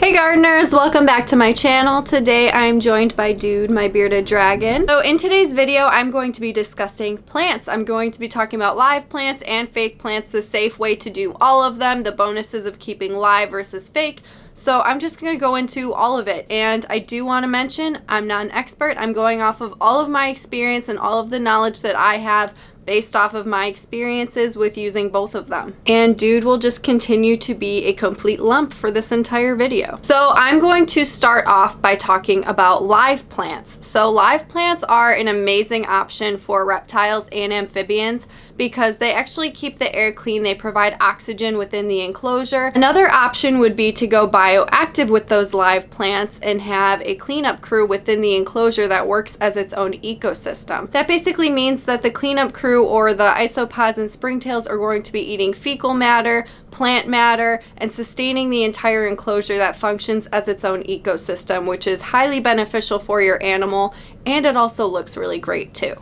Hey gardeners, welcome back to my channel. Today I'm joined by Dude, my bearded dragon. So in today's video, I'm going to be discussing plants. I'm going to be talking about live plants and fake plants, the safe way to do all of them, the bonuses of keeping live versus fake. So I'm just going to go into all of it. And I do want to mention, I'm not an expert. I'm going off of all of my experience and all of the knowledge that I have based off of my experiences with using both of them. And Dude will just continue to be a complete lump for this entire video. So I'm going to start off by talking about live plants. So live plants are an amazing option for reptiles and amphibians because they actually keep the air clean. They provide oxygen within the enclosure. Another option would be to go bioactive with those live plants and have a cleanup crew within the enclosure that works as its own ecosystem. That basically means that the cleanup crew or the isopods and springtails are going to be eating fecal matter, plant matter, and sustaining the entire enclosure that functions as its own ecosystem, which is highly beneficial for your animal, and it also looks really great too.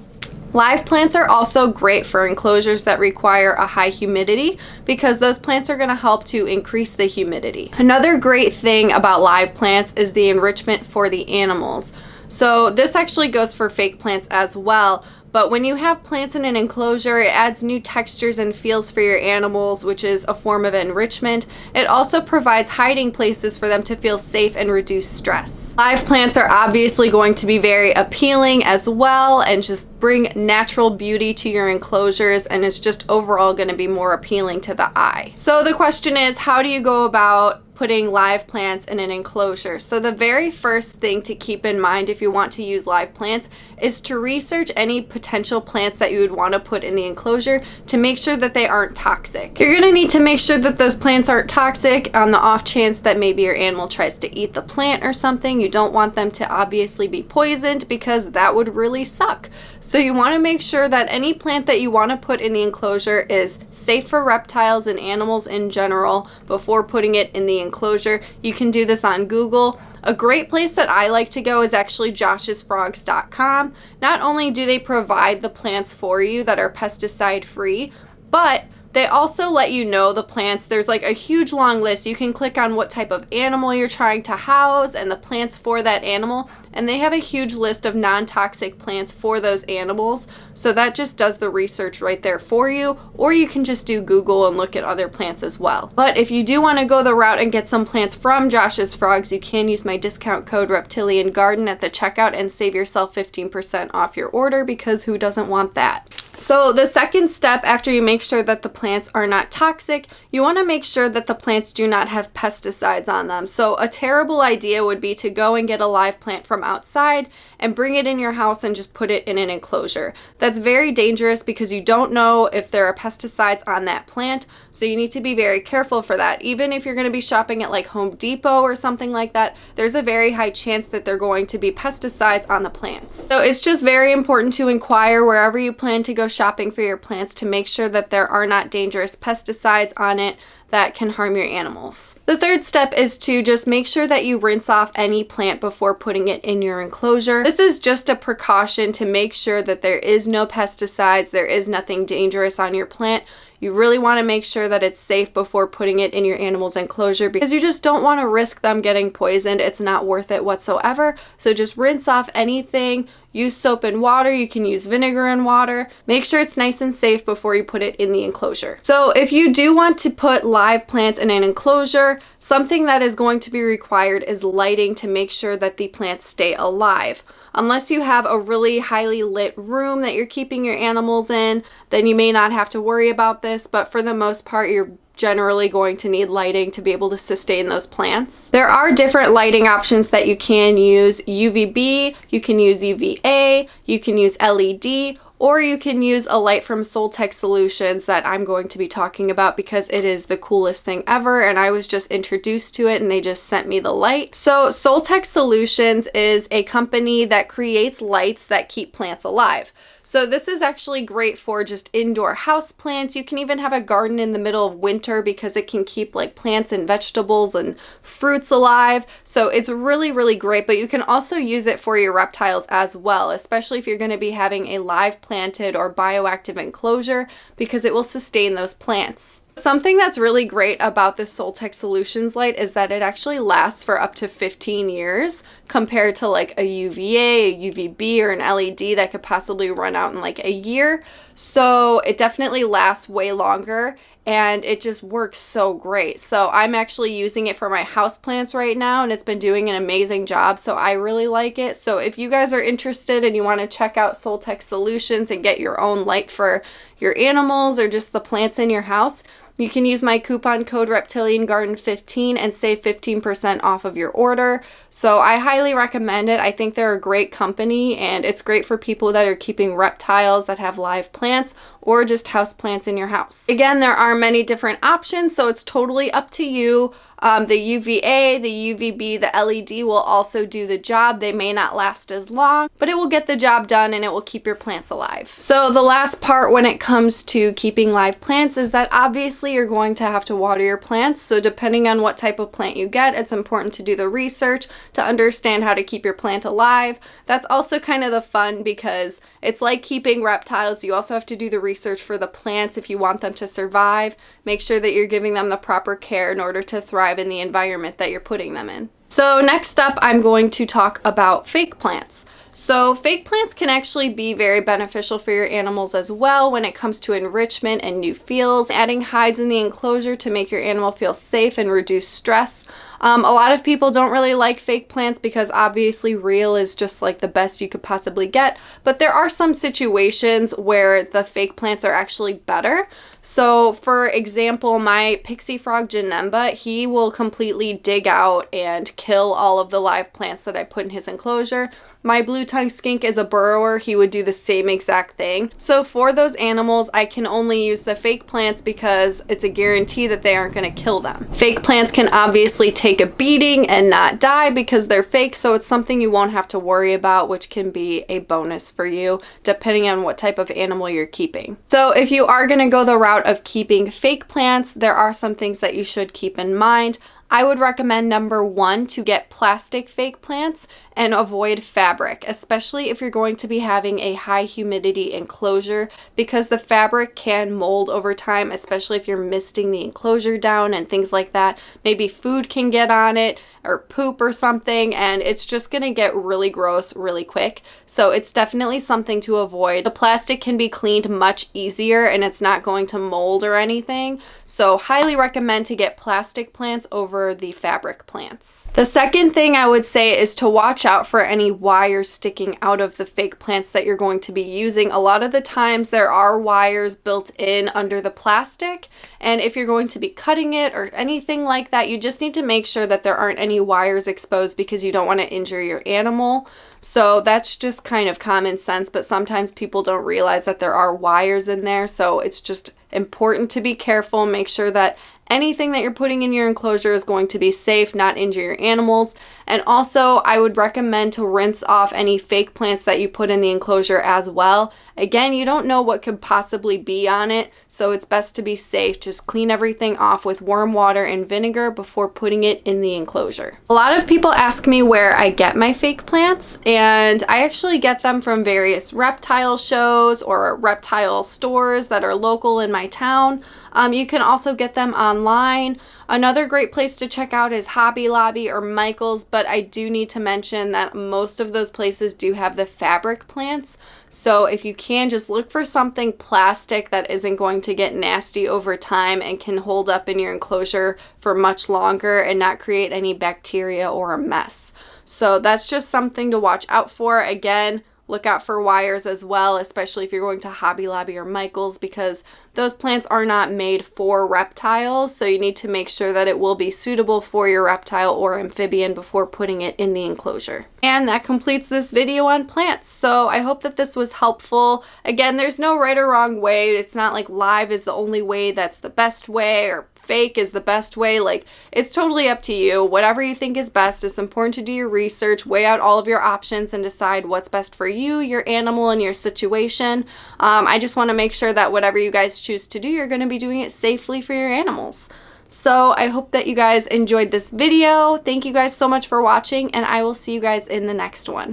Live plants are also great for enclosures that require a high humidity because those plants are going to help to increase the humidity. Another great thing about live plants is the enrichment for the animals. So this actually goes for fake plants as well. But when you have plants in an enclosure, it adds new textures and feels for your animals, which is a form of enrichment. It also provides hiding places for them to feel safe and reduce stress. Live plants are obviously going to be very appealing as well and just bring natural beauty to your enclosures, and it's just overall going to be more appealing to the eye. So the question is, how do you go about putting live plants in an enclosure? So the very first thing to keep in mind if you want to use live plants is to research any potential plants that you would want to put in the enclosure to make sure that they aren't toxic. You're going to need to make sure that those plants aren't toxic on the off chance that maybe your animal tries to eat the plant or something. You don't want them to obviously be poisoned because that would really suck. So you want to make sure that any plant that you want to put in the enclosure is safe for reptiles and animals in general before putting it in the enclosure. You can do this on Google. A great place that I like to go is actually joshsfrogs.com. Not only do they provide the plants for you that are pesticide free, but they also let you know the plants. There's like a huge long list. You can click on what type of animal you're trying to house and the plants for that animal. And they have a huge list of non-toxic plants for those animals. So that just does the research right there for you. Or you can just do Google and look at other plants as well. But if you do want to go the route and get some plants from Josh's Frogs, you can use my discount code Reptilian Garden at the checkout and save yourself 15% off your order, because who doesn't want that? So the second step after you make sure that the plants are not toxic, you want to make sure that the plants do not have pesticides on them. So a terrible idea would be to go and get a live plant from outside and bring it in your house and just put it in an enclosure. That's very dangerous because you don't know if there are pesticides on that plant. So you need to be very careful for that. Even if you're going to be shopping at like Home Depot or something like that, there's a very high chance that there are going to be pesticides on the plants. So it's just very important to inquire wherever you plan to go shopping for your plants to make sure that there are not dangerous pesticides on it that can harm your animals. The third step is to just make sure that you rinse off any plant before putting it in your enclosure. This is just a precaution to make sure that there is no pesticides, there is nothing dangerous on your plant. You really want to make sure that it's safe before putting it in your animal's enclosure because you just don't want to risk them getting poisoned. It's not worth it whatsoever. So just rinse off anything. Use soap and water. You can use vinegar and water. Make sure it's nice and safe before you put it in the enclosure. So if you do want to put live plants in an enclosure, something that is going to be required is lighting to make sure that the plants stay alive. Unless you have a really highly lit room that you're keeping your animals in, then you may not have to worry about this, but for the most part, you're generally going to need lighting to be able to sustain those plants. There are different lighting options that you can use. UVB, you can use UVA, you can use LED, or you can use a light from Soltech Solutions that I'm going to be talking about because it is the coolest thing ever and I was just introduced to it and they just sent me the light. So Soltech Solutions is a company that creates lights that keep plants alive. So this is actually great for just indoor house plants. You can even have a garden in the middle of winter because it can keep like plants and vegetables and fruits alive. So it's really, really great, but you can also use it for your reptiles as well, especially if you're going to be having a live planted or bioactive enclosure because it will sustain those plants. Something that's really great about this Soltech Solutions light is that it actually lasts for up to 15 years compared to like a UVA, a UVB, or an LED that could possibly run out in like a year. So it definitely lasts way longer, and it just works so great. So I'm actually using it for my houseplants right now, and it's been doing an amazing job, so I really like it. So if you guys are interested and you want to check out Soltech Solutions and get your own light for your animals or just the plants in your house, you can use my coupon code ReptilianGarden15 and save 15% off of your order. So I highly recommend it. I think they're a great company, and it's great for people that are keeping reptiles that have live plants or just house plants in your house. Again, there are many different options, so it's totally up to you. The UVA, the UVB, the LED will also do the job. They may not last as long, but it will get the job done and it will keep your plants alive. So the last part when it comes to keeping live plants is that obviously you're going to have to water your plants. So depending on what type of plant you get, it's important to do the research to understand how to keep your plant alive. That's also kind of the fun, because it's like keeping reptiles. You also have to do the research for the plants if you want them to survive. Make sure that you're giving them the proper care in order to thrive in the environment that you're putting them in. So next up, I'm going to talk about fake plants. So fake plants can actually be very beneficial for your animals as well when it comes to enrichment and new feels, adding hides in the enclosure to make your animal feel safe and reduce stress. A lot of people don't really like fake plants because obviously real is just like the best you could possibly get, but there are some situations where the fake plants are actually better. So for example, my pixie frog Janemba, he will completely dig out and kill all of the live plants that I put in his enclosure. My blue-tongued skink is a burrower. He would do the same exact thing. So for those animals, I can only use the fake plants because it's a guarantee that they aren't going to kill them. Fake plants can obviously take a beating and not die because they're fake, so it's something you won't have to worry about, which can be a bonus for you depending on what type of animal you're keeping. So if you are going to go the route of keeping fake plants, there are some things that you should keep in mind. I would recommend number one to get plastic fake plants and avoid fabric, especially if you're going to be having a high humidity enclosure, because the fabric can mold over time, especially if you're misting the enclosure down and things like that. Maybe food can get on it or poop or something, and it's just gonna get really gross really quick. So it's definitely something to avoid. The plastic can be cleaned much easier and it's not going to mold or anything. So highly recommend to get plastic plants over the fabric plants. The second thing I would say is to watch out for any wires sticking out of the fake plants that you're going to be using. A lot of the times there are wires built in under the plastic, and if you're going to be cutting it or anything like that, you just need to make sure that there aren't any wires exposed because you don't want to injure your animal. So that's just kind of common sense, but sometimes people don't realize that there are wires in there, so it's just important to be careful. Make sure that anything that you're putting in your enclosure is going to be safe, not injure your animals. And also, I would recommend to rinse off any fake plants that you put in the enclosure as well. Again, you don't know what could possibly be on it, so it's best to be safe. Just clean everything off with warm water and vinegar before putting it in the enclosure. A lot of people ask me where I get my fake plants, and I actually get them from various reptile shows or reptile stores that are local in my town. You can also get them online. Another great place to check out is Hobby Lobby or Michael's, but I do need to mention that most of those places do have the fabric plants. So if you can, just look for something plastic that isn't going to get nasty over time and can hold up in your enclosure for much longer and not create any bacteria or a mess. So that's just something to watch out for. Again, look out for wires as well, especially if you're going to Hobby Lobby or Michael's, because those plants are not made for reptiles, so you need to make sure that it will be suitable for your reptile or amphibian before putting it in the enclosure. And that completes this video on plants. So I hope that this was helpful. Again, there's no right or wrong way. It's not like live is the only way that's the best way or fake is the best way. Like, it's totally up to you. Whatever you think is best. It's important to do your research, weigh out all of your options, and decide what's best for you, your animal, and your situation. I just want to make sure that whatever you guys choose to do, you're going to be doing it safely for your animals. So I hope that you guys enjoyed this video. Thank you guys so much for watching, and I will see you guys in the next one.